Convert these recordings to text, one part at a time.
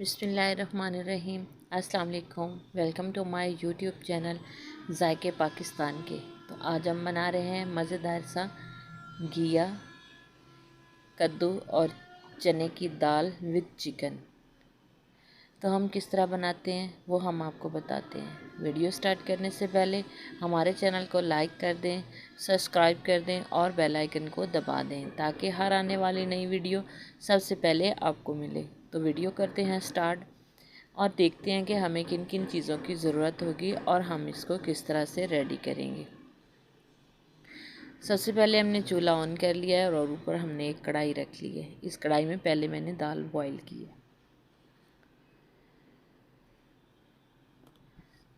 बिस्मिल्लाहिर्रहमानिर्रहीम। अस्सलाम वालेकुम। Welcome to my YouTube channel जायके पाकिस्तान के। तो आज हम बना रहे हैं मज़ेदार सा घिया, कद्दू और चने की दाल विद चिकन। तो हम किस तरह बनाते हैं वो हम आपको बताते हैं। वीडियो स्टार्ट करने से पहले हमारे चैनल को लाइक कर दें, सब्सक्राइब कर दें और बेल आइकन को दबा दें ताकि हर आने वाली नई वीडियो सबसे पहले आपको मिले। तो वीडियो करते हैं स्टार्ट और देखते हैं कि हमें किन किन चीज़ों की ज़रूरत होगी और हम इसको किस तरह से रेडी करेंगे। सबसे पहले हमने चूल्हा ऑन कर लिया है और ऊपर हमने एक कढ़ाई रख ली है। इस कढ़ाई में पहले मैंने दाल बॉईल की है।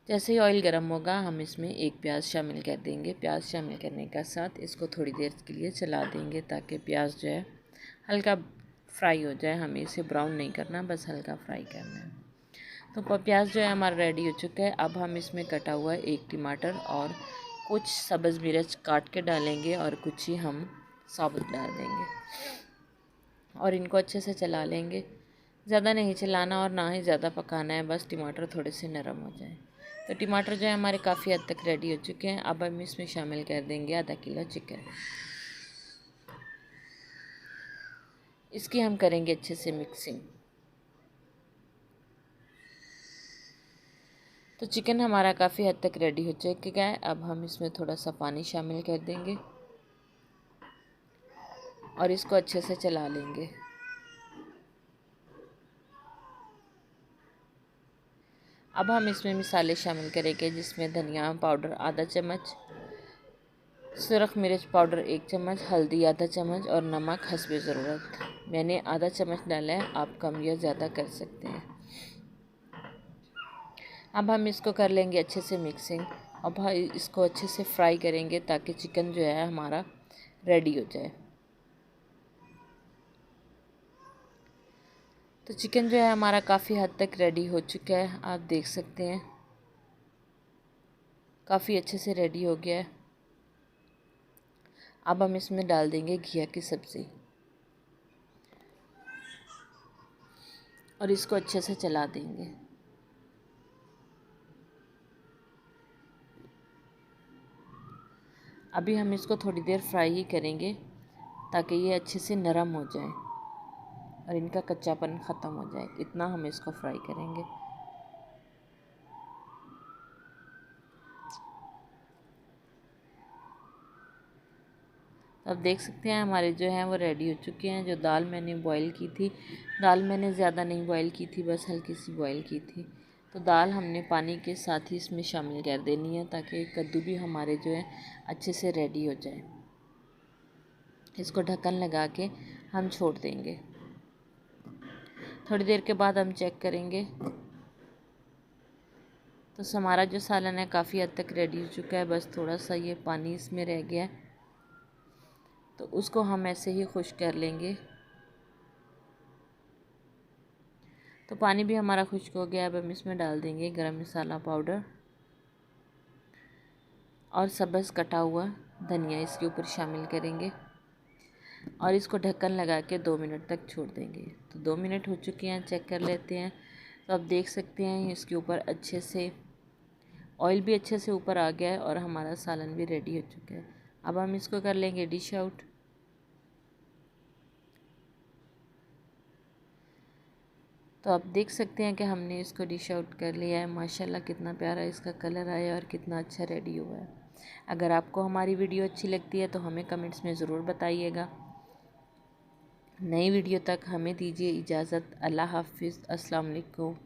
जैसे ही ऑयल गर्म होगा हम इसमें एक प्याज शामिल कर देंगे। प्याज शामिल करने के साथ इसको थोड़ी देर के लिए चला देंगे ताकि प्याज जो है हल्का फ्राई हो जाए। हमें इसे ब्राउन नहीं करना, बस हल्का फ्राई करना है। तो प्याज जो है हमारा रेडी हो चुका है। अब हम इसमें कटा हुआ एक टमाटर और कुछ सब्ज़ मिर्च काट के डालेंगे और कुछ ही हम साबुत डाल देंगे और इनको अच्छे से चला लेंगे। ज़्यादा नहीं चलाना और ना ही ज़्यादा पकाना है, बस टमाटर थोड़े से नरम हो जाए। तो टमाटर जो है हमारे काफ़ी हद तक रेडी हो चुके हैं। अब हम इसमें शामिल कर देंगे आधा किलो चिकन। इसकी हम करेंगे अच्छे से मिक्सिंग। तो चिकन हमारा काफ़ी हद तक रेडी हो चुका है। अब हम इसमें थोड़ा सा पानी शामिल कर देंगे और इसको अच्छे से चला लेंगे। अब हम इसमें मसाले शामिल करेंगे जिसमें धनिया पाउडर आधा चम्मच, सुरख मिर्च पाउडर 1 चम्मच, हल्दी आधा चम्मच और नमक हस्बे ज़रूरत। मैंने आधा चम्मच डाला है, आप कम या ज़्यादा कर सकते हैं। अब हम इसको कर लेंगे अच्छे से मिक्सिंग। अब इसको अच्छे से फ्राई करेंगे ताकि चिकन जो है हमारा रेडी हो जाए। तो चिकन जो है हमारा काफ़ी हद तक रेडी हो चुका है, आप देख सकते हैं काफ़ी अच्छे से रेडी हो गया है। अब हम इसमें डाल देंगे घिया की सब्ज़ी और इसको अच्छे से चला देंगे। अभी हम इसको थोड़ी देर फ्राई ही करेंगे ताकि ये अच्छे से नरम हो जाए और इनका कच्चापन ख़त्म हो जाए। इतना हम इसको फ्राई करेंगे। अब देख सकते हैं हमारे जो हैं वो रेडी हो चुके हैं। जो दाल मैंने बॉईल की थी, दाल मैंने ज़्यादा नहीं बॉईल की थी, बस हल्की सी बॉईल की थी। तो दाल हमने पानी के साथ ही इसमें शामिल कर देनी है ताकि कद्दू भी हमारे जो है अच्छे से रेडी हो जाए। इसको ढक्कन लगा के हम छोड़ देंगे। थोड़ी देर के बाद हम चेक करेंगे तो हमारा जो सालन है काफ़ी हद तक रेडी हो चुका है। बस थोड़ा सा ये पानी इसमें रह गया है तो उसको हम ऐसे ही खुश्क कर लेंगे। तो पानी भी हमारा खुश्क हो गया। अब हम इसमें डाल देंगे गरम मसाला पाउडर और सब्ज़ कटा हुआ धनिया इसके ऊपर शामिल करेंगे और इसको ढक्कन लगा के 2 मिनट तक छोड़ देंगे। तो 2 मिनट हो चुके हैं, चेक कर लेते हैं। तो आप देख सकते हैं इसके ऊपर अच्छे से ऑयल भी अच्छे से ऊपर आ गया है और हमारा सालन भी रेडी हो चुका है। अब हम इसको कर लेंगे डिश आउट। तो आप देख सकते हैं कि हमने इसको डिश आउट कर लिया है। माशाल्लाह कितना प्यारा इसका कलर आया और कितना अच्छा रेडी हुआ है। अगर आपको हमारी वीडियो अच्छी लगती है तो हमें कमेंट्स में ज़रूर बताइएगा। नई वीडियो तक हमें दीजिए इजाज़त। अल्लाह हाफ़िज़। अस्सलाम वालेकुम।